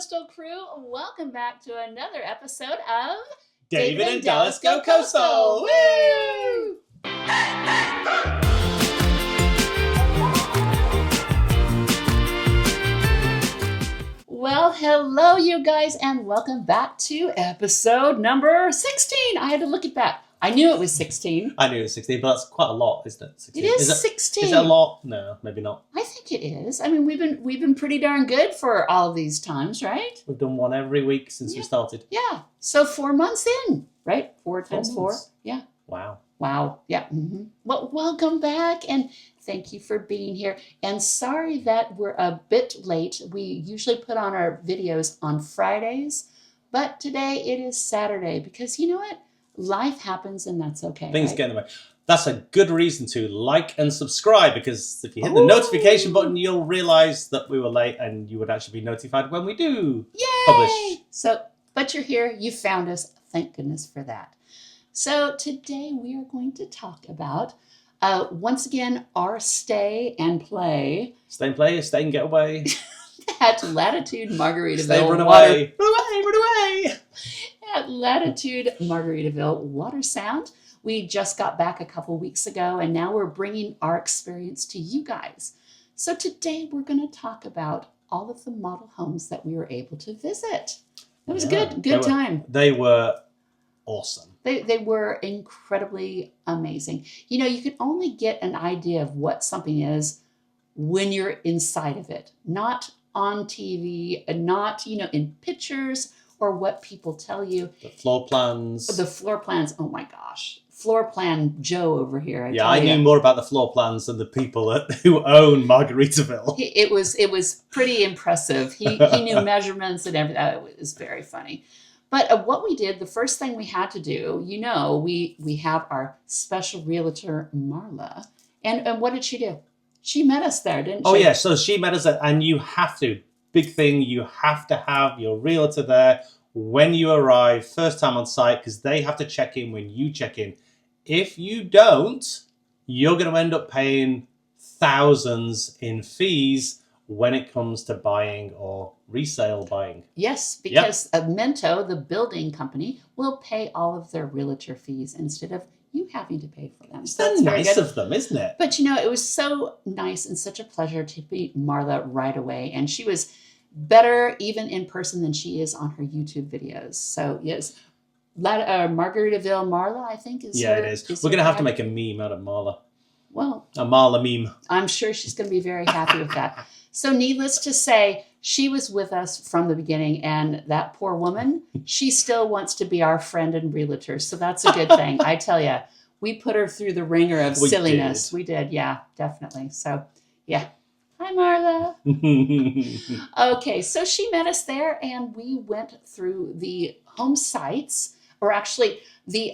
Coastal crew, welcome back to another episode of David and Dallas Go Coastal! Woo! Well, hello you guys, and welcome back to episode number 16. I had to look at that. I knew it was 16. I knew it was 16, but that's quite a lot, isn't it? 16. It is 16. Is it a lot? No, maybe not. I think it is. I mean, we've been pretty darn good for all of these times, right? We've done one every week since we started. Yeah. So 4 months in, right? 4 times 4. Yeah. Wow. Wow. Yeah. Mm-hmm. Well, welcome back, and thank you for being here. And sorry that we're a bit late. We usually put on our videos on Fridays, but today it is Saturday because you know what? Life happens, and that's okay. Things right? get in the way. That's a good reason to like and subscribe, because if you hit the notification button, you'll realize that we were late, and you would actually be notified when we do publish. So, but you're here. You found us. Thank goodness for that. So today we are going to talk about, once again, our stay and play. Stay and play, stay and get away. At Latitude Margaritaville Stay, run away. Run away, run away. At Latitude Margaritaville Watersound. We just got back a couple weeks ago, and now we're bringing our experience to you guys. So today we're going to talk about all of the model homes that we were able to visit. It was a good time. They were awesome. They were incredibly amazing. You know, you can only get an idea of what something is when you're inside of it, not on TV, and not, you know, in pictures or what people tell you. The floor plans. The floor plans. Oh my gosh. Floor plan Joe over here. I knew more about the floor plans than the people who own Margaritaville. It was pretty impressive. He knew measurements and everything. It was very funny. But what we did, the first thing we had to do, you know, we have our special realtor, Marla. And what did she do? She met us there, didn't she? Oh, yeah. So she met us there, and you have to. Big thing, you have to have your realtor there when you arrive, first time on site, because they have to check in when you check in. If you don't, you're going to end up paying thousands in fees when it comes to buying or resale buying. Yes, because Mento, the building company, will pay all of their realtor fees instead of you having to pay for them. So that's nice of them, isn't it? But, you know, it was so nice and such a pleasure to meet Marla right away. And she was better even in person than she is on her YouTube videos. So, yes, Margaritaville Marla, I think, is it is. We're going to have to make a meme out of Marla. Well, a Marla meme. I'm sure she's going to be very happy with that. So needless to say, she was with us from the beginning, and that poor woman, she still wants to be our friend and realtor. So that's a good thing. I tell you, we put her through the ringer of silliness. We did. Yeah, definitely. So, yeah. Hi, Marla. Okay, so she met us there, and we went through the home sites, or actually the,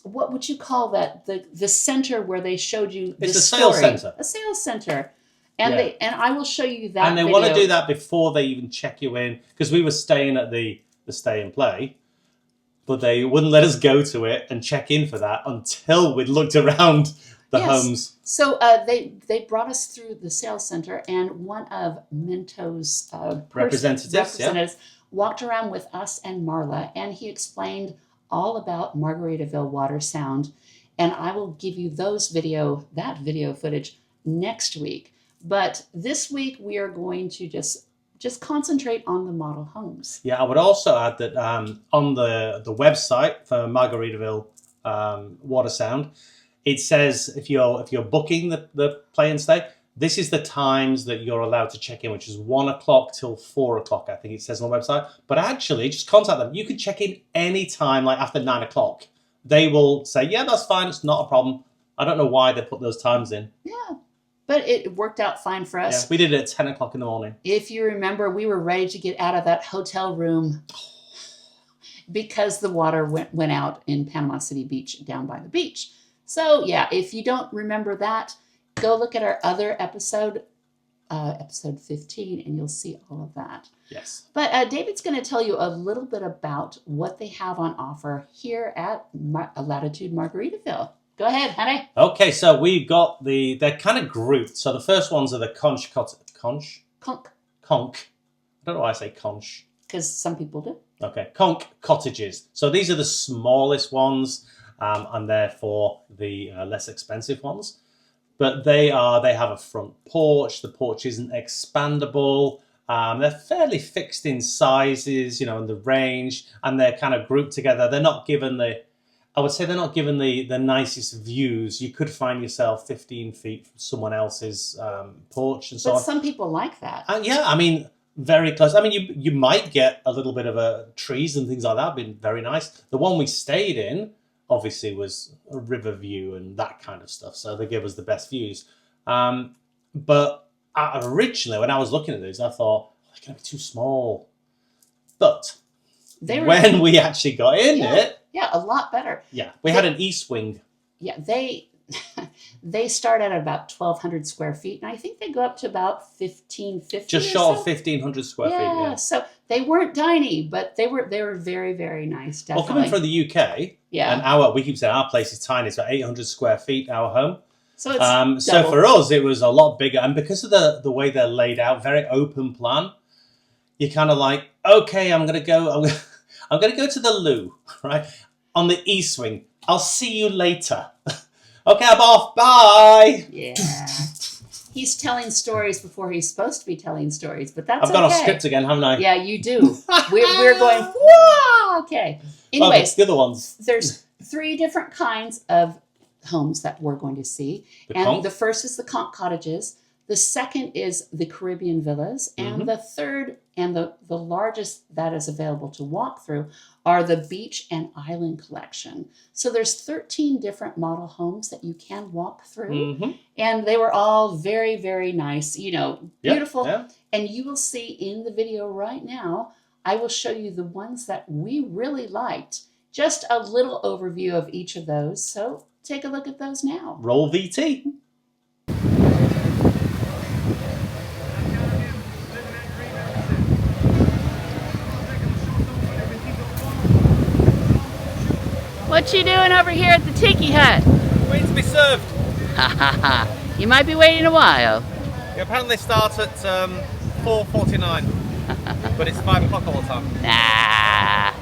what would you call that? The center where they showed you the story. Sales center. A sales center. And and I will show you that. And they want to do that before they even check you in, because we were staying at the stay and play, but they wouldn't let us go to it and check in for that until we'd looked around the homes. So they brought us through the sales center, and one of Mento's representatives walked around with us and Marla, and he explained all about Margaritaville Watersound, and I will give you that video footage next week. But this week we are going to just concentrate on the model homes. Yeah, I would also add that on the website for Margaritaville Watersound, it says if you're booking the play and stay, this is the times that you're allowed to check in, which is 1 o'clock till 4 o'clock. I think it says on the website. But actually, just contact them. You can check in any time, like after 9 o'clock. They will say, yeah, that's fine. It's not a problem. I don't know why they put those times in. Yeah. But it worked out fine for us. Yeah, we did it at 10 o'clock in the morning. If you remember, we were ready to get out of that hotel room because the water went out in Panama City Beach, down by the beach. So, yeah, if you don't remember that, go look at our other episode, episode 15, and you'll see all of that. Yes. But David's going to tell you a little bit about what they have on offer here at Latitude Margaritaville. Go ahead, honey. Okay, so we got they're kind of grouped. So the first ones are the conch. Conch. I don't know why I say conch. because some people do. Okay, conch cottages. So these are the smallest ones, and therefore the less expensive ones. But they have a front porch. The porch isn't expandable. They're fairly fixed in sizes, and the range, and they're kind of grouped together. They're not given the nicest views. You could find yourself 15 feet from someone else's porch and so But on. some people like that. Yeah, I mean, very close. I mean, you might get a little bit of trees and things like that. Been very nice. The one we stayed in, obviously, was a river view and that kind of stuff. So they give us the best views. But originally, when I was looking at these, I thought, they're going to be too small. But when we actually got in it... Yeah, a lot better. Yeah, we had an east wing. Yeah, they start at about 1,200 square feet, and I think they go up to about 1,550. Just short of 1,500 square feet. Yeah, so they weren't tiny, but they were very, very nice. Definitely. Well, coming from the UK, and we keep saying our place is tiny. It's about 800 square feet, our home. So it's so for us, it was a lot bigger, and because of the way they're laid out, very open plan. You're kind of like, okay, I'm gonna go to the loo, right, on the east wing. I'll see you later. Okay, I'm off. Bye. Yeah. He's telling stories before he's supposed to be telling stories, but that's I've got a script again, haven't I? Yeah, you do. We're going, whoa, okay. Anyways, the other ones. There's 3 different kinds of homes that we're going to see. The first is the conch cottages. The second is the Caribbean villas. And the third and the largest that is available to walk through are the beach and island collection. So there's 13 different model homes that you can walk through. And they were all very, very nice, beautiful. Yeah. And you will see in the video right now, I will show you the ones that we really liked. Just a little overview of each of those. So take a look at those now. Roll VT. What you doing over here at the Tiki Hut? Waiting to be served. You might be waiting a while. Yeah, apparently they start at 4:49, but it's 5 o'clock all the time. Nah.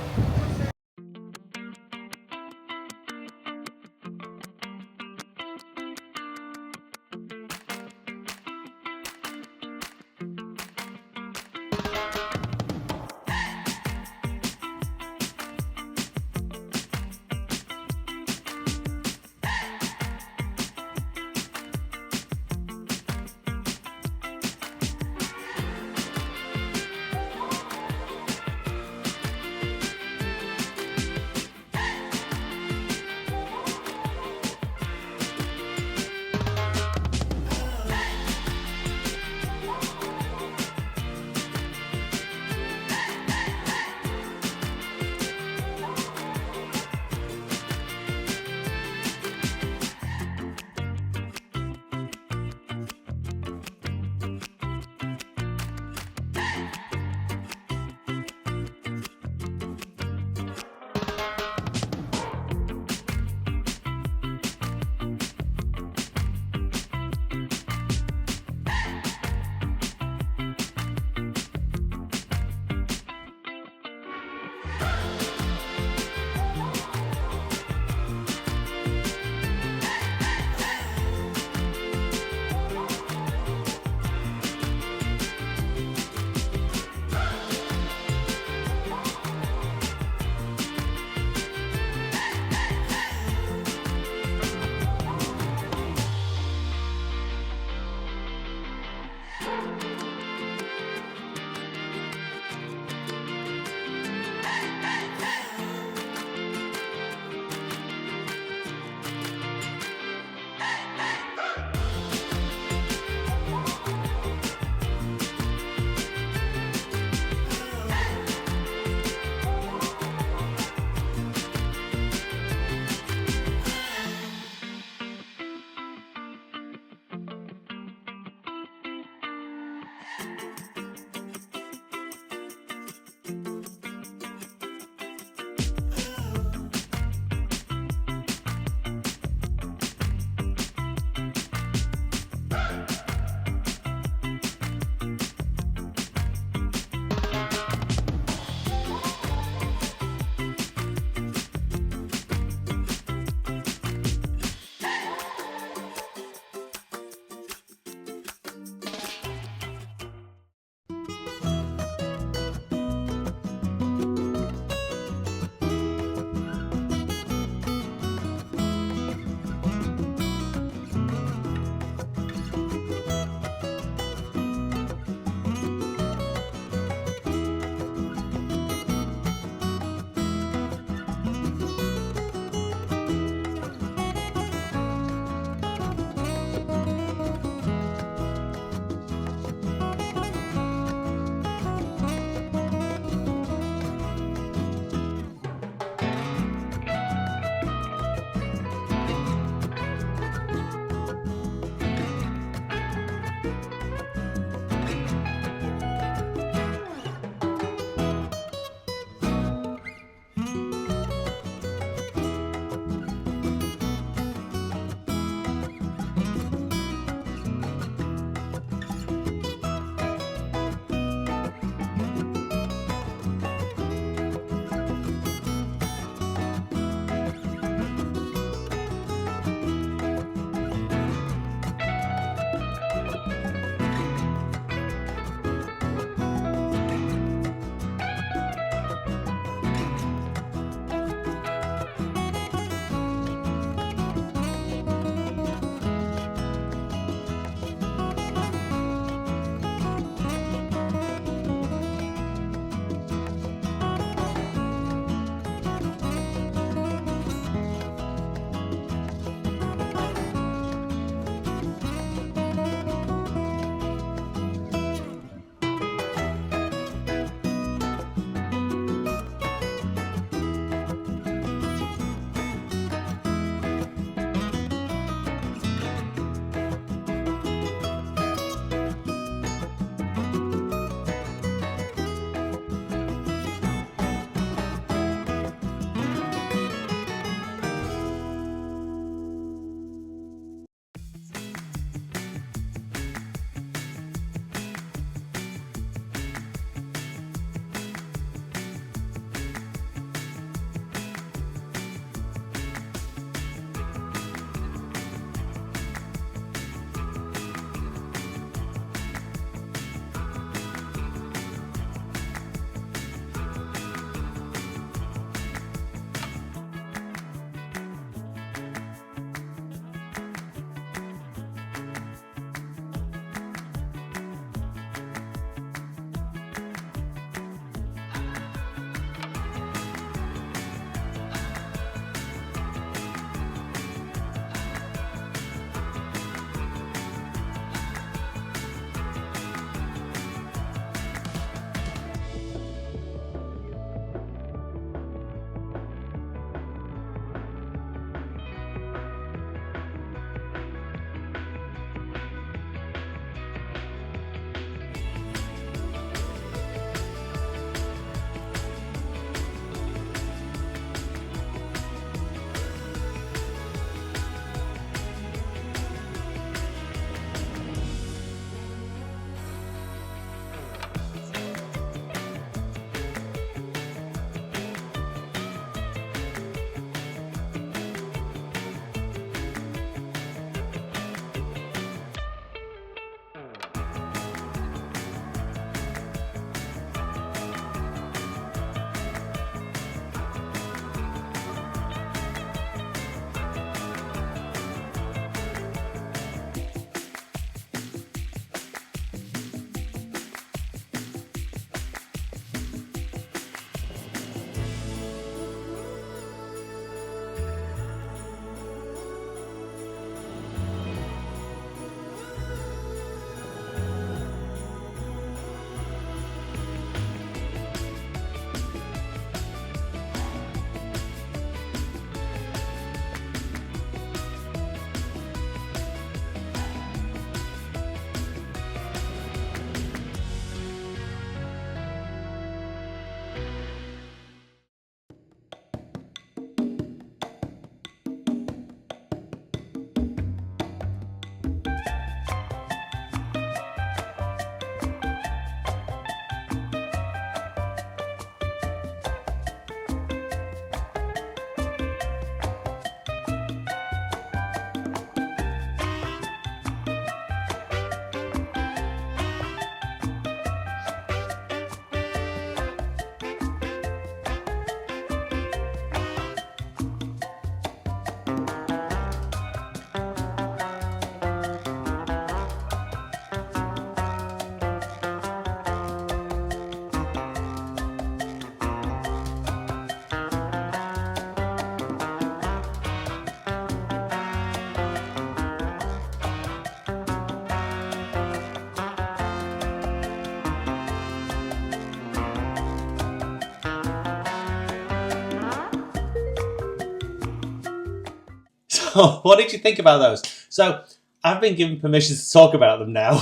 what did you think about those? So I've been given permission to talk about them now.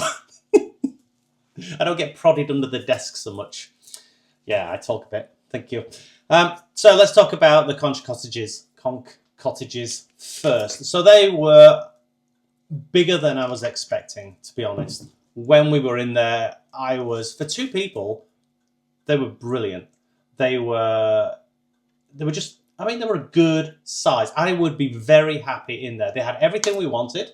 I don't get prodded under the desk so much. Yeah, I talk a bit. Thank you. So let's talk about the conch cottages first. So they were bigger than I was expecting, to be honest. When we were in there, for 2 people, they were brilliant. They were just, they were a good size. I would be very happy in there. They had everything we wanted.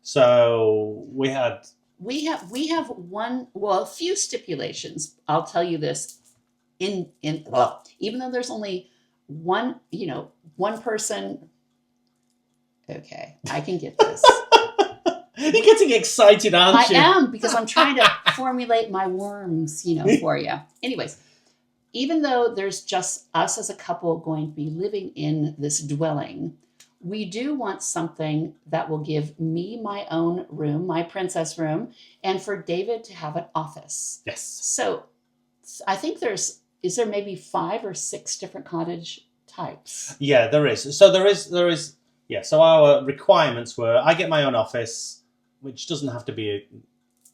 So we have a few stipulations. I'll tell you this. Even though there's only one person. Okay, I can get this. You're getting excited, aren't you? I am, because I'm trying to formulate my worms, for you. Anyways, even though there's just us as a couple going to be living in this dwelling, we do want something that will give me my own room, my princess room, and for David to have an office. Yes. So I think is there maybe 5 or 6 different cottage types? Yeah, there is. So there is. Yeah. So our requirements were: I get my own office, which doesn't have to be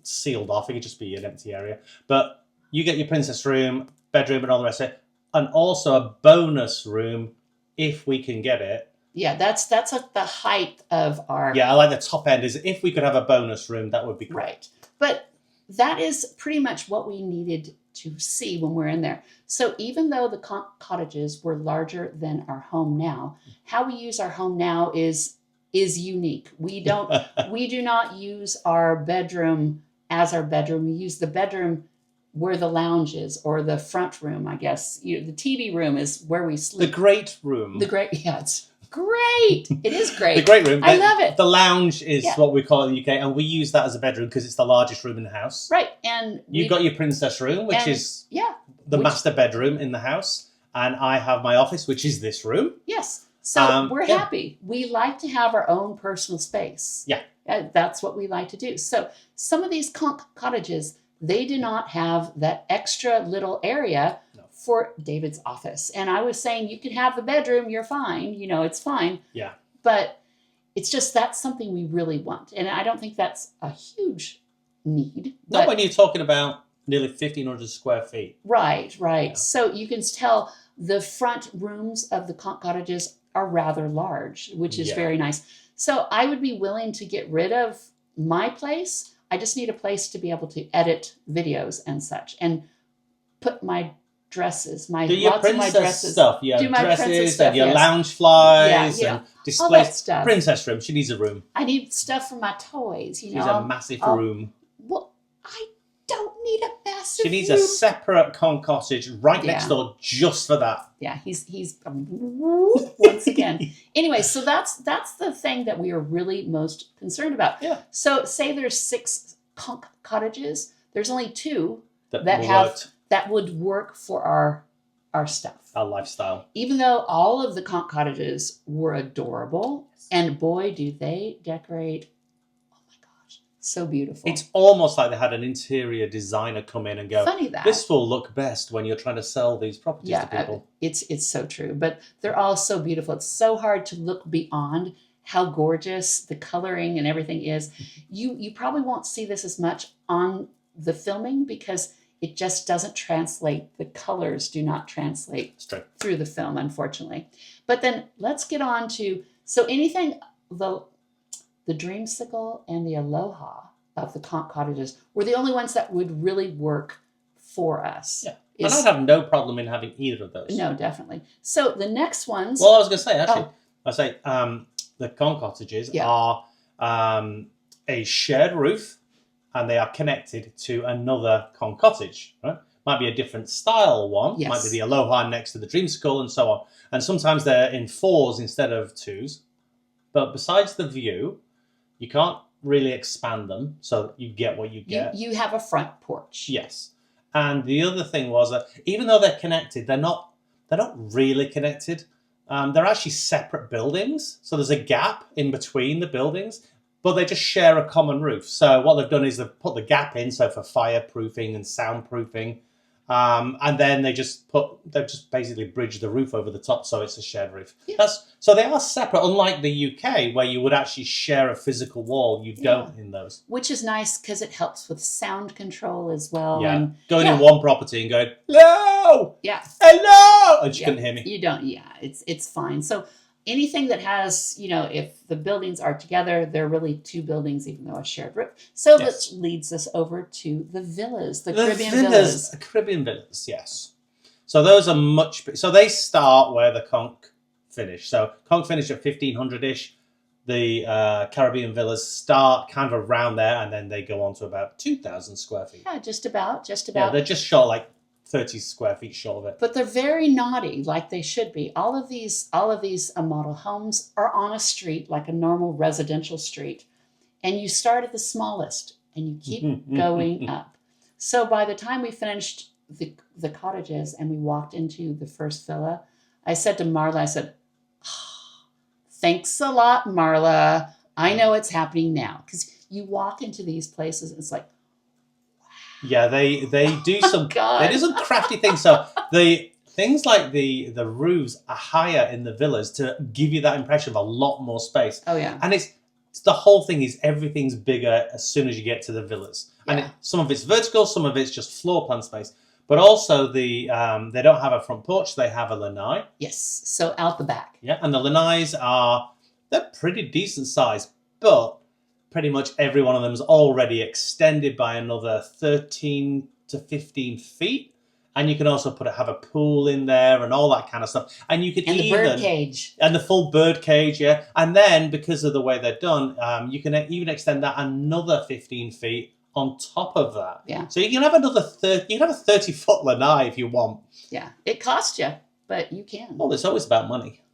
sealed off; it could just be an empty area. But you get your princess room, bedroom, and all the rest of it, and also a bonus room if we can get it. Yeah, that's like the height of our. Yeah, I like the top end. Is if we could have a bonus room, that would be great. Right, but that is pretty much what we needed to see when we're in there. So even though the cottages were larger than our home now, how we use our home now is unique. We do not use our bedroom as our bedroom. We use the bedroom where the lounge is, or the front room, I guess. The TV room is where we sleep. The great room. Yeah, it's great. It is great. The great room. I love it. The lounge is what we call it in the UK, and we use that as a bedroom because it's the largest room in the house. Right, and you've got your princess room, which is the master bedroom in the house, and I have my office, which is this room. Yes. So we're happy. We like to have our own personal space. Yeah. That's what we like to do. So some of these cottages, they do not have that extra little area for David's office. And I was saying, you can have the bedroom, you're fine. It's fine. Yeah. But it's just, that's something we really want. And I don't think that's a huge need. Not when you're talking about nearly 1,500 square feet. Right. Yeah. So you can tell the front rooms of the cottages are rather large, which is very nice. So I would be willing to get rid of my place. I just need a place to be able to edit videos and such, and put my dresses, lots of my dresses stuff. Yeah, do my dresses princess stuff, and your lounge flies Yeah. and displays. All that stuff. Princess room. She needs a room. I need stuff for my toys. She's a massive room. Well, I don't need a massive. She needs room. a separate cottage right next door just for that. Yeah, he's once again. Anyway, so that's the thing that we are really most concerned about. Yeah. So say there's 6 cottages. There's only 2 that would work for our stuff, our lifestyle. Even though all of the cottages were adorable, and boy, do they decorate! Oh my gosh, so beautiful! It's almost like they had an interior designer come in and go, Funny that this will look best when you're trying to sell these properties to people. It's so true, but they're all so beautiful. It's so hard to look beyond how gorgeous the coloring and everything is. You probably won't see this as much on the filming because it just doesn't translate. The colors do not translate through the film, unfortunately. But then let's get on to, so anything, the Dreamsicle and the Aloha of the cottages were the only ones that would really work for us. Yeah. And I'd have no problem in having either of those. No, definitely. So the next ones. Well, I was going to say, actually, the cottages are a shared roof, and they are connected to another cottage, right? Might be a different style one. Yes. Might be the Aloha next to the Dreamsicle and so on. And sometimes they're in 4s instead of 2s. But besides the view, you can't really expand them, so you get what you get. You have a front porch. Yes. And the other thing was that even though they're connected, they're not really connected. They're actually separate buildings. So there's a gap in between the buildings, but they just share a common roof. So what they've done is they've put the gap in, so for fireproofing and soundproofing. And then they've just basically bridged the roof over the top, so it's a shared roof. Yeah. So they are separate, unlike the UK, where you would actually share a physical wall. You don't in those. Which is nice because it helps with sound control as well. Yeah, And going in one property and going, hello, hello, and she couldn't hear me. You don't. Yeah, it's fine. So anything that has, if the buildings are together, they're really two buildings, even though a shared roof. So that leads us over to the villas, the Caribbean villas. Caribbean villas, yes. So those are so they start where the conch finish. So conch finish at 1500-ish. The Caribbean villas start kind of around there, and then they go on to about 2,000 square feet. Yeah, just about. Yeah, they're just short, like 30 square feet short of it. But they're very naughty, like they should be. All of these model homes are on a street, like a normal residential street. And you start at the smallest, and you keep going up. So by the time we finished the cottages and we walked into the first villa, I said to Marla, I said, thanks a lot, Marla. I know it's happening now. Because you walk into these places, and it's like, yeah, they do some they do some crafty things. So the things like the roofs are higher in the villas to give you that impression of a lot more space. Oh yeah, and it's the whole thing is everything's bigger as soon as you get to the villas, and some of it's vertical, some of it's just floor plan space. But also they don't have a front porch; they have a lanai. Yes, so out the back. Yeah, and the lanais they're pretty decent size, but pretty much every one of them is already extended by another 13 to 15 feet. And you can also have a pool in there and all that kind of stuff. And you can the bird cage. And the full bird cage, yeah. And then, because of the way they're done, you can even extend that another 15 feet on top of that. Yeah. So you can have another 30, you can have a 30-foot lanai if you want. Yeah, it costs you, but you can. Well, it's always about money.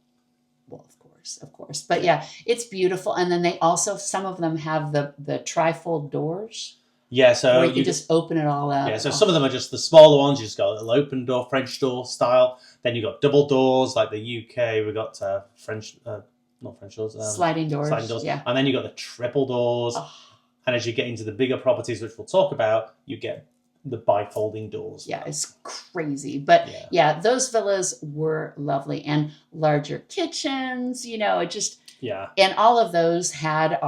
Well, of course. But yeah, it's beautiful. And then they also, some of them have the trifold doors. Yeah, so where you can just open it all up. Yeah, so some of them are just the smaller ones. You just got a little open door, French door style. Then you got double doors, like the UK. We got not French doors. Sliding doors. Sliding doors. Yeah. And then you got the triple doors. Oh. And as you get into the bigger properties, which we'll talk about, you get the bifolding doors. Yeah, it's crazy. But yeah, those villas were lovely, and larger kitchens, it just, and all of those had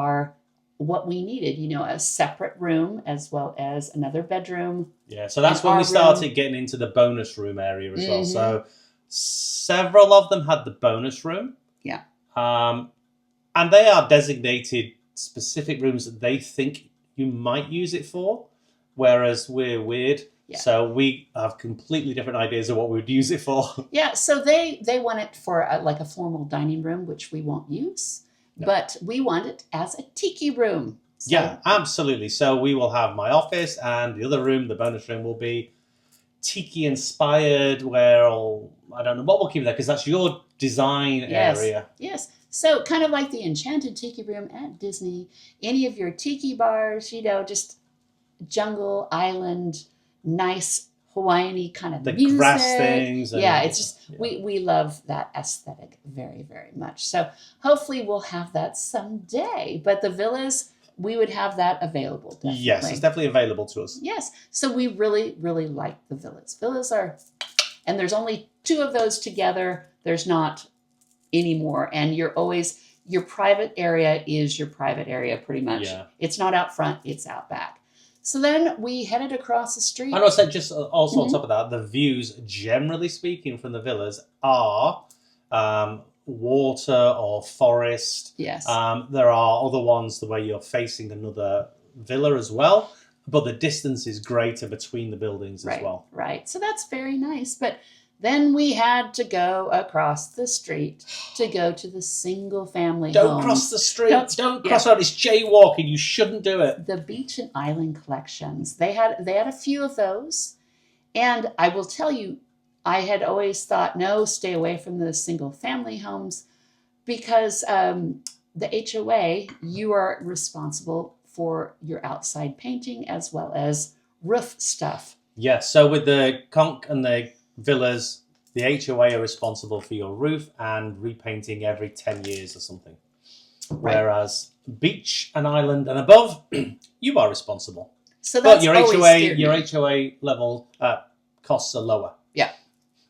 what we needed, a separate room as well as another bedroom. Yeah, so that's when we started getting into the bonus room area as well. So several of them had the bonus room. Yeah. And they are designated specific rooms that they think you might use it for. Whereas we're weird, so we have completely different ideas of what we would use it for. Yeah, so they want it for like a formal dining room, which we won't use, but we want it as a tiki room. So. Yeah, absolutely. So we will have my office, and the other room, the bonus room, will be tiki inspired, where I don't know what we'll keep there, because that's your design area. Yes. So kind of like the Enchanted Tiki Room at Disney, any of your tiki bars, just jungle, island, nice Hawaiian-y kind of the music. Grass things. It's just, we love that aesthetic very, very much. So hopefully we'll have that someday. But the villas, we would have that available. Definitely. Yes, it's definitely available to us. Yes. So we really, really like the villas. Villas are, and there's only 2 of those together. There's not any more. And your private area is your private area pretty much. Yeah. It's not out front, it's out back. So then we headed across the street. And also, just also on top of that, the views, generally speaking, from the villas are water or forest. Yes. There are other ones the way you're facing another villa as well, but the distance is greater between the buildings as well. Right. So that's very nice. But then we had to go across the street to go to the single family homes. Don't cross the street. Don't cross out. It's jaywalking. You shouldn't do it. The beach and island collections. They had a few of those. And I will tell you, I had always thought, no, stay away from the single family homes, because the HOA, you are responsible for your outside painting as well as roof stuff. Yeah, so with the conch and the villas, the HOA are responsible for your roof and repainting every 10 years or something. Right. Whereas beach and island and above, you are responsible. So that's but your HOA level costs are lower. Yeah.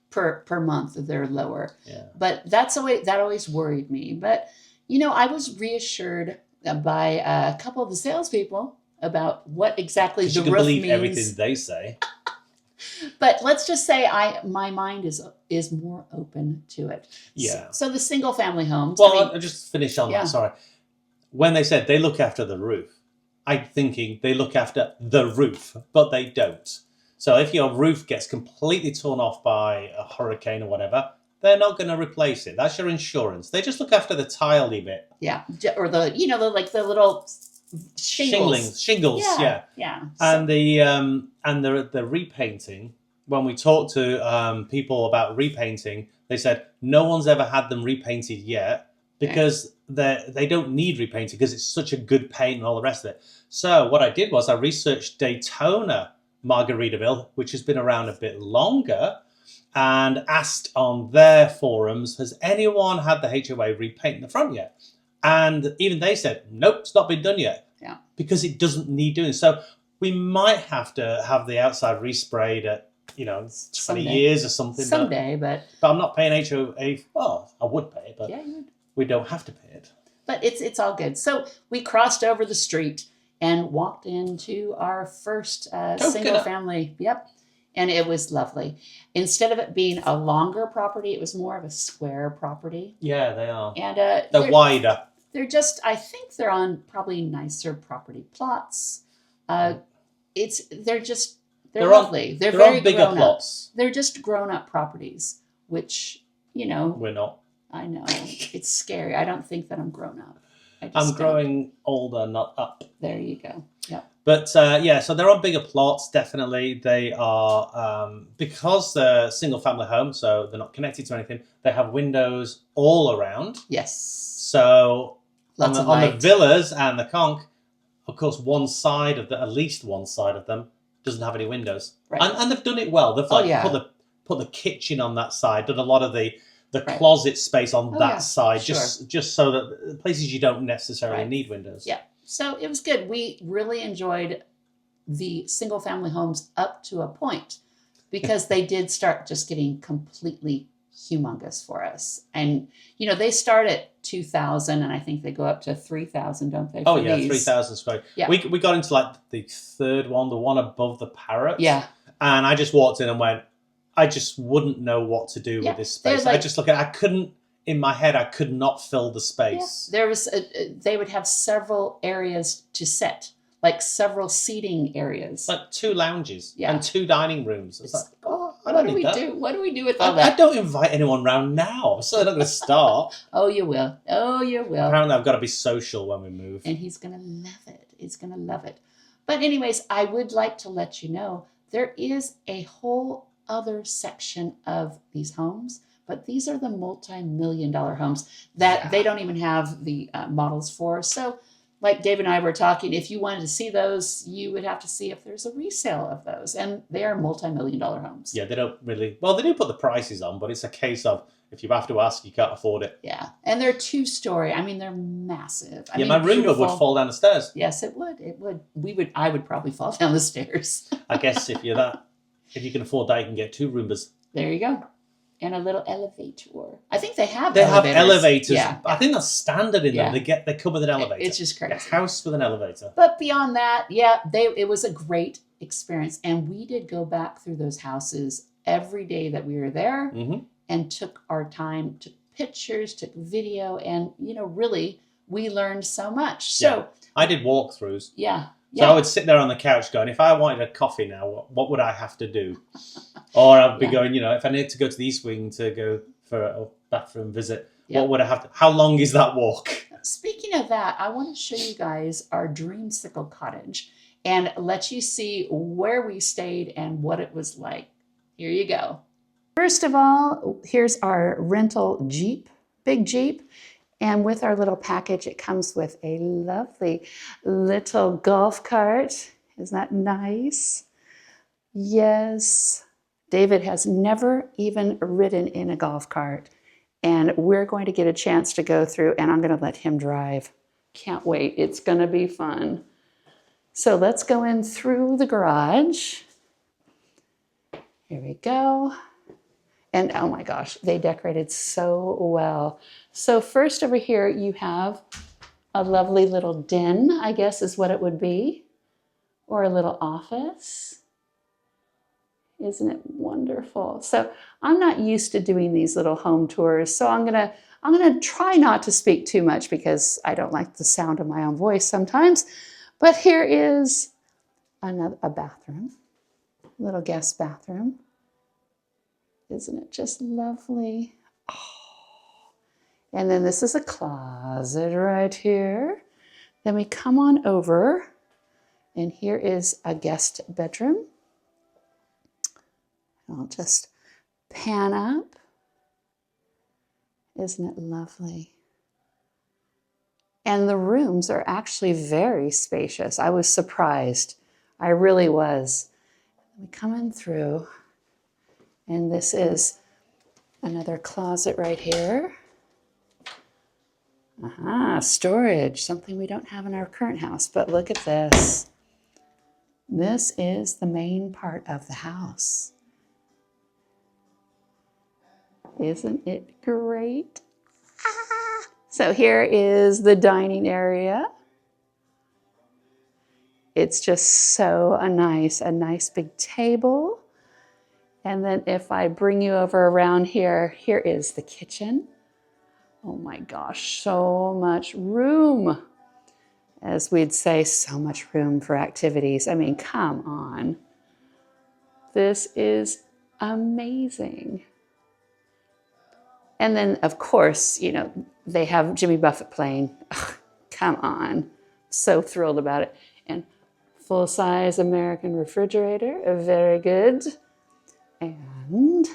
Per month, they're lower. Yeah. But that always worried me. But, I was reassured by a couple of the salespeople about what exactly the You can roof believe means. everything they say. But let's just say my mind is more open to it. Yeah. So the single family homes. Well, I'll just finish on Yeah. that. Sorry. When they said they look after the roof, I'm thinking they look after the roof, but they don't. So if your roof gets completely torn off by a hurricane or whatever, they're not going to replace it. That's your insurance. They just look after the tiley bit. Yeah, or the the little Shingles. Yeah. Yeah. And the repainting. When we talked to people about repainting, they said no one's ever had them repainted yet because they don't need repainting because it's such a good paint and all the rest of it. So what I did was I researched Daytona Margaritaville, which has been around a bit longer, and asked on their forums, has anyone had the HOA repaint the front yet? And even they said, nope, it's not been done yet. Yeah. Because it doesn't need doing. So we might have to have the outside resprayed at, 20 Someday. years or something. Someday, but I'm not paying HOA. Well, I would pay it, but yeah, you would. we don't have to pay it. But it's all good. So we crossed over the street and walked into our first single family. Yep. And it was lovely. Instead of it being a longer property, it was more of a square property. Yeah, they are. And they're wider. They're just, I think they're on probably nicer property plots. They're lovely. They're very on bigger grown plots. Up. They're just grown up properties, which, we're not. I know. It's scary. I don't think that I'm grown up. I'm growing older, not up. There you go. Yeah. But so they're on bigger plots, definitely. They are, because they're single family homes, so they're not connected to anything, they have windows all around. Yes. So Lots of on the light. villas and the conch, of course, at least one side of them doesn't have any windows. Right. And they've done it well. They've put the kitchen on that side, done a lot of the closet space on that side, sure. just so that places you don't necessarily need windows. Yeah. So it was good. We really enjoyed the single family homes up to a point because they did start just getting completely humongous for us. And, they start at 2,000 and I think they go up to 3,000, don't they? Oh, yeah, 3,000 square. Yeah. We got into like the third one, the one above the Parrot. Yeah. And I just walked in and went, I just wouldn't know what to do with this space. I just in my head, I could not fill the space. Yeah. There was, they would have several areas to sit, like several seating areas. Like 2 lounges and 2 dining rooms. It's like, what do we do? What do we do with all that? I don't invite anyone round now. I'm certainly not going to start. Oh, you will. Apparently, I've got to be social when we move. And he's going to love it. He's going to love it. But anyways, I would like to let you know there is a whole other section of these homes, but these are the multi-million-dollar homes that they don't even have the models for. So like Dave and I were talking, if you wanted to see those, you would have to see if there's a resale of those. And they are multi-million-dollar homes. Yeah, they don't really... Well, they do put the prices on, but it's a case of if you have to ask, you can't afford it. Yeah. And they're 2-story. I mean, they're massive. I mean, my Roomba would fall down the stairs. Yes, it would. It would. I would probably fall down the stairs. I guess if you can afford that, you can get 2 Roombas. There you go. And a little elevator. I think they have elevators. Yeah. I think that's standard in them. They come with an elevator. It's just crazy. A house with an elevator. But beyond that, it was a great experience. And we did go back through those houses every day that we were there and took our time, took pictures, took video. And, really, we learned so much. So I did walkthroughs. Yeah. So I would sit there on the couch going, if I wanted a coffee now, what would I have to do? Or I'd be going, if I need to go to the East Wing to go for a bathroom visit, what would I have to... How long is that walk? Speaking of that, I want to show you guys our Dreamsicle cottage and let you see where we stayed and what it was like. Here you go. First of all, here's our rental Jeep, big Jeep. And with our little package, it comes with a lovely little golf cart. Isn't that nice? Yes. David has never even ridden in a golf cart. And we're going to get a chance to go through, and I'm going to let him drive. Can't wait. It's going to be fun. So let's go in through the garage. Here we go. And oh my gosh, they decorated so well. So first over here, you have a lovely little den, I guess is what it would be, or a little office. Isn't it wonderful? So I'm not used to doing these little home tours, so I'm gonna try not to speak too much because I don't like the sound of my own voice sometimes. But here is a bathroom, little guest bathroom. Isn't it just lovely? Oh. And then this is a closet right here. Then we come on over, and here is a guest bedroom. I'll just pan up. Isn't it lovely? And the rooms are actually very spacious. I was surprised. I really was. We come in through, and this is another closet right here. Storage, something we don't have in our current house, but look at this. This is the main part of the house. Isn't it great? So here is the dining area. It's just so a nice big table. And then if I bring you over around here, here is the kitchen. Oh my gosh, so much room. As we'd say, so much room for activities. I mean, come on. This is amazing. And then, of course, you know, they have Jimmy Buffett playing. Ugh, come on. So thrilled about it. And full-size American refrigerator. Very good. And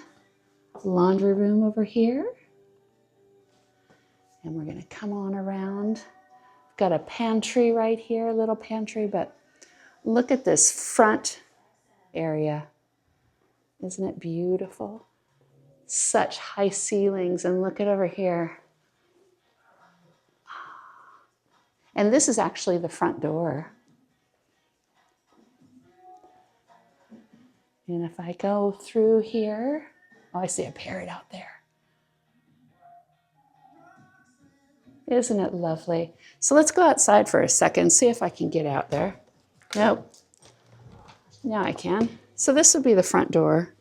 laundry room over here. And we're going to come on around. Got a pantry right here, a little pantry, but look at this front area. Isn't it beautiful? Such high ceilings, and look at over here. And this is actually the front door. And if I go through here, oh, I see a parrot out there. Isn't it lovely? So let's go outside for a second, see if I can get out there. Nope. Now I can. So this would be the front door.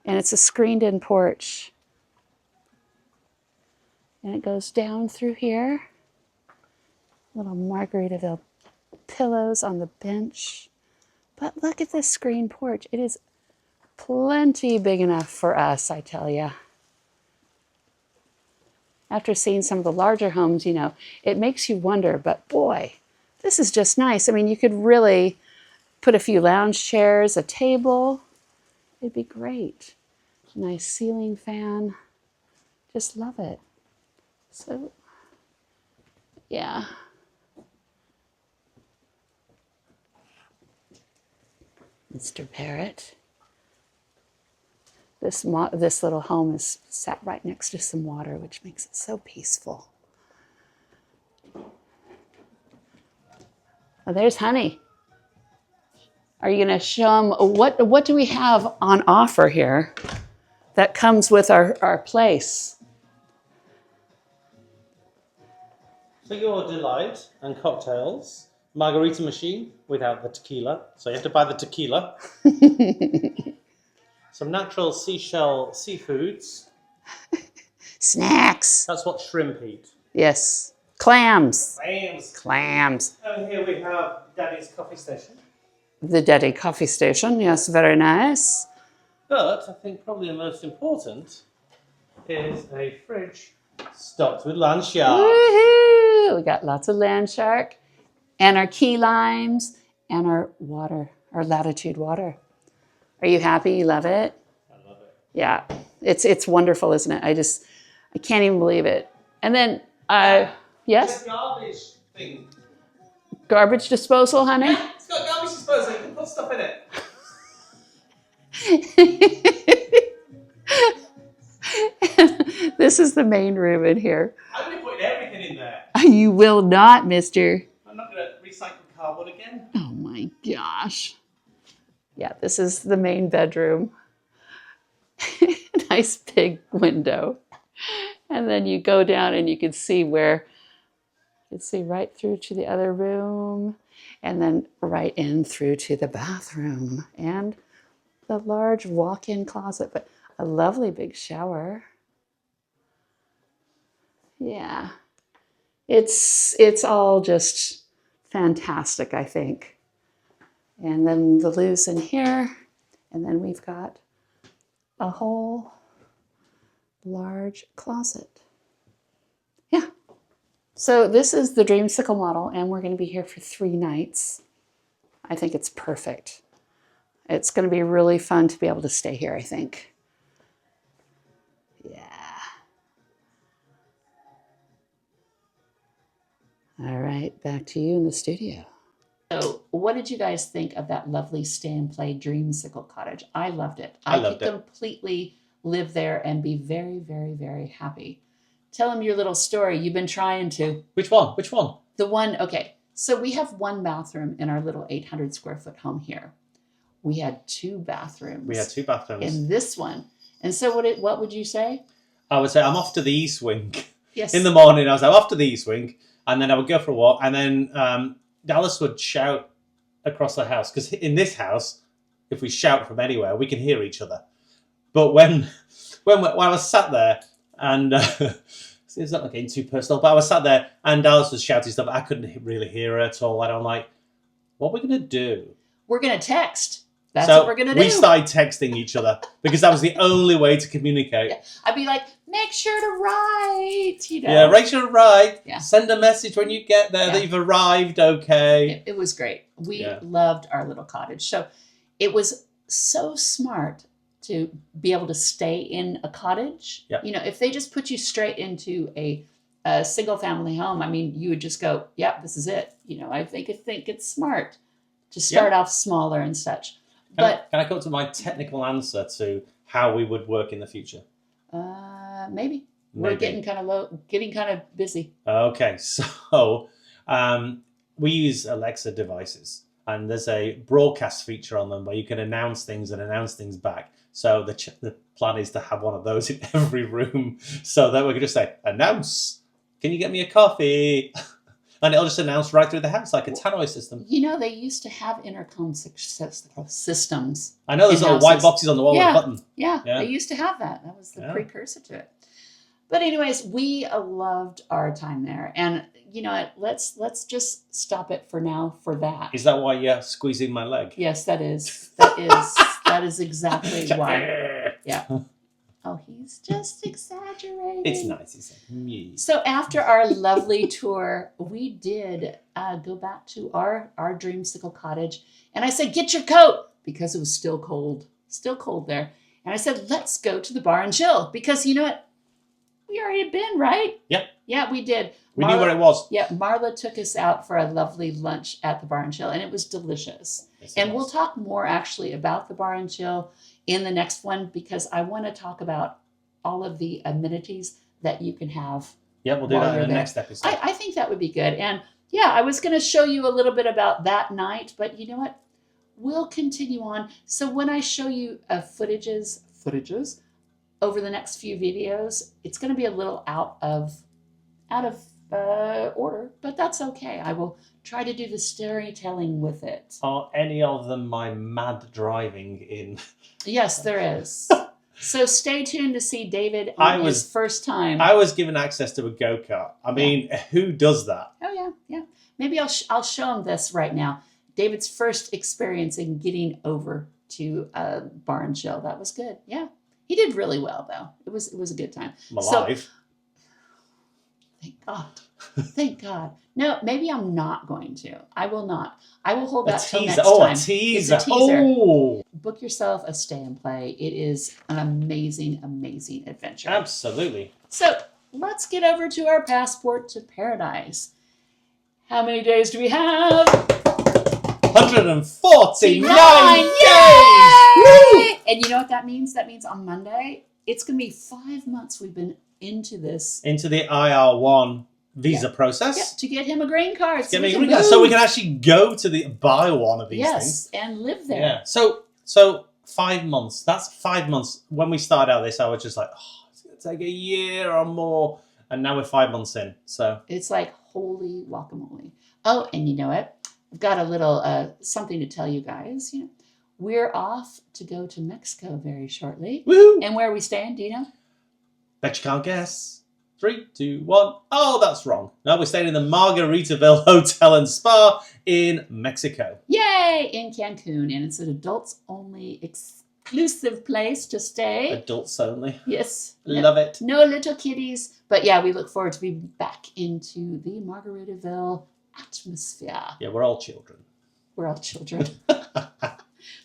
And it's a screened-in porch. And it goes down through here. Little Margaritaville pillows on the bench. But look at this screen porch. It is plenty big enough for us, I tell you. After seeing some of the larger homes, you know, it makes you wonder, but boy, this is just nice. I mean, you could really put a few lounge chairs, a table. It'd be great. Nice ceiling fan. Just love it. So, yeah. Mr. Parrot. This little home is sat right next to some water, which makes it so peaceful. Oh, there's Honey. Are you going to show them what do we have on offer here that comes with our place? For your delight and cocktails, margarita machine without the tequila. So you have to buy the tequila. Some natural seashell seafoods. Snacks. That's what shrimp eat. Yes. Clams. Clams. Clams. And here we have Daddy's coffee station. The Daddy coffee station. Yes, very nice. But I think probably the most important is a fridge stocked with land shark. Woohoo! We got lots of land shark and our key limes and our water, our Latitude water. Are you happy? You love it? I love it. Yeah, it's wonderful, isn't it? I can't even believe it. And then, yes? It's a garbage thing. Garbage disposal, honey? Yeah, it's got garbage disposal. You can put stuff in it. This is the main room in here. I'm going to put everything in there. You will not, mister. I'm not going to recycle cardboard again. Oh my gosh. Yeah, this is the main bedroom. Nice big window. And then you go down and you can see right through to the other room, and then right in through to the bathroom and the large walk-in closet, but a lovely big shower. Yeah. It's all just fantastic, I think. And then the loos in here, and then we've got a whole large closet. Yeah. So this is the Dreamsicle model, and we're going to be here for 3 nights. I think it's perfect. It's going to be really fun to be able to stay here, I think. Yeah. All right, back to you in the studio. So what did you guys think of that lovely stay and play Dreamsicle cottage? I loved it. I could completely live there and be very, very, very happy. Tell them your little story. You've been trying to. Which one? Which one? The one, okay. So we have 1 bathroom in our little 800 square foot home here. We had 2 bathrooms. We had 2 bathrooms. In this one. And so what would you say? I would say I'm off to the east wing. Yes. In the morning, I was like, I'm off to the east wing. And then I would go for a walk. And then Dallas would shout across the house. Because in this house, if we shout from anywhere, we can hear each other. But when I was sat there, and it's not getting too personal, but I was sat there and Dallas was shouting stuff. I couldn't really hear her at all. And I'm like, what are we going to do? We're going to text. That's what we're going to do. We started texting each other because that was the only way to communicate. Yeah. I'd be like, make sure to write, you know. Yeah, make sure to write. Yeah. Send a message when you get there that you've arrived, okay. It was great. We loved our little cottage. So it was so smart to be able to stay in a cottage. Yep. You know, if they just put you straight into a single family home, I mean, you would just go, yep, this is it. You know, I think it's smart to start off smaller and such. Can I come to my technical answer to how we would work in the future? Maybe. We're getting kind of busy. Okay, so we use Alexa devices, and there's a broadcast feature on them where you can announce things and announce things back. So the plan is to have one of those in every room, so that we can just say, announce, can you get me a coffee? And it'll just announce right through the house like a tannoy system. You know, they used to have intercom systems. I know there's little white boxes on the wall with a button. Yeah, they used to have that. That was the precursor to it. But anyways, we loved our time there. And you know what? Let's just stop it for now for that. Is that why you're squeezing my leg? Yes, that is. That is exactly why. Yeah. Oh, he's just exaggerating. It's nice, isn't it? Me. So after our lovely tour, we did go back to our Dreamsicle cottage. And I said, get your coat, because it was still cold there. And I said, let's go to the bar and chill, because you know what? We already had been, right? Yep. Yeah, we did. We knew where it was. Yeah, Marla took us out for a lovely lunch at the bar and chill, and it was delicious. Yes, and we'll talk more actually about the bar and chill in the next one, because I want to talk about all of the amenities that you can have. Yeah, we'll do that in the next episode. I think that would be good. And yeah, I was going to show you a little bit about that night, but you know what? We'll continue on. So when I show you footages over the next few videos, it's going to be a little out of order, but that's okay. I will try to do the storytelling with it. Are any of them my mad driving in? Yes, there is. So stay tuned to see David on his first time. I was given access to a go-kart. I mean, who does that? Oh, yeah. Maybe I'll show him this right now. David's first experience in getting over to Bar and Chill. That was good. Yeah. He did really well, though. It was a good time. I'm alive. Thank God. Thank God. No, maybe I'm not going to. I will not. I will hold that till next time. Oh, a teaser. It's a teaser. Oh. Book yourself a stay and play. It is an amazing, amazing adventure. Absolutely. So let's get over to our passport to paradise. How many days do we have? 149 days! And you know what that means? That means on Monday, it's going to be 5 months we've been into this. Into the IR1 visa process. Yeah, to get him a green card. So we can actually go to buy one of these things. And live there. Yeah. So 5 months. That's 5 months. When we started out this, I was just like, oh, it's going to take a year or more. And now we're 5 months in. So It's like holy guacamole. Oh, and you know what? I've got a little something to tell you guys. You know, we're off to go to Mexico very shortly. woohoo! And where are we staying? Do you know? Bet you can't guess. 3, 2, 1. Oh, that's wrong. No, we're staying in the Margaritaville Hotel and Spa in Mexico. Yay! In Cancun. And it's an adults only exclusive place to stay. Adults only. Yes. Love it. No little kiddies. But yeah, we look forward to being back into the Margaritaville atmosphere. Yeah, we're all children. We're all children.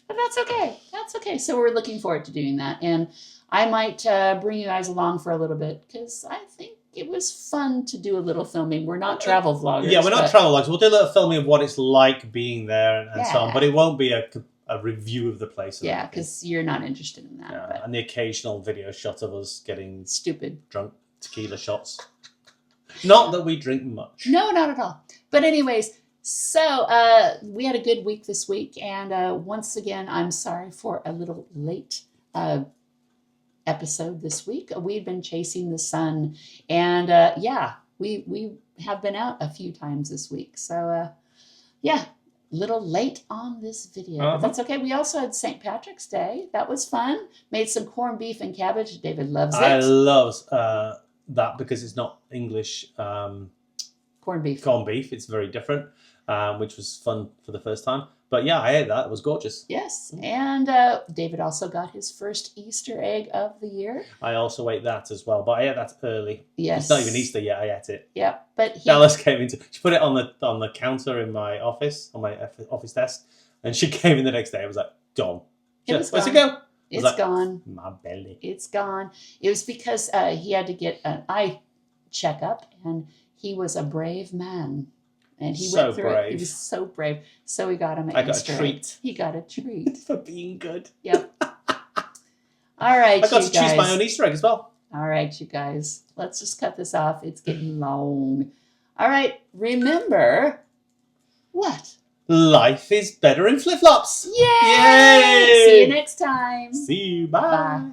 But that's okay. That's okay. So we're looking forward to doing that. And I might bring you guys along for a little bit because I think it was fun to do a little filming. We're not travel vloggers. Yeah, we're not travel vlogs. We'll do a little filming of what it's like being there and so on. Yeah. But it won't be a review of the place. or Yeah, anything. because you're not interested in that. Yeah, But and the occasional video shot of us getting stupid. drunk tequila shots. Not that we drink much. No, not at all. But anyways, so we had a good week this week. And once again, I'm sorry for a little late episode this week. We've been chasing the sun. And yeah, we have been out a few times this week. So yeah, little late on this video. But that's okay. We also had St. Patrick's Day. That was fun. Made some corned beef and cabbage. David loves it. I love that because it's not English Corned beef. corned beef. It's very different, which was fun for the first time. But yeah, I ate that. It was gorgeous. Yes. And David also got his first Easter egg of the year. I also ate that as well, but I ate that early. Yes. It's not even Easter yet. I ate it. Yeah. But he, Dallas came into. She put it on the counter in my office, on my office desk, and she came in the next day. I was like, gone. It was Where's it gone. go? It's like, gone. My belly. It's gone. It was because he had to get an eye checkup, and he was a brave man. And he So went through it. brave. He was so brave. So we got him an I got a Easter egg. treat. He got a treat. For being good. Yep. All right, I got you to choose guys. my own Easter egg as well. All right, you guys. Let's just cut this off. It's getting long. All right. Remember what? Life is better in flip-flops. Yay! Yay! See you next time. See you. Bye. Bye.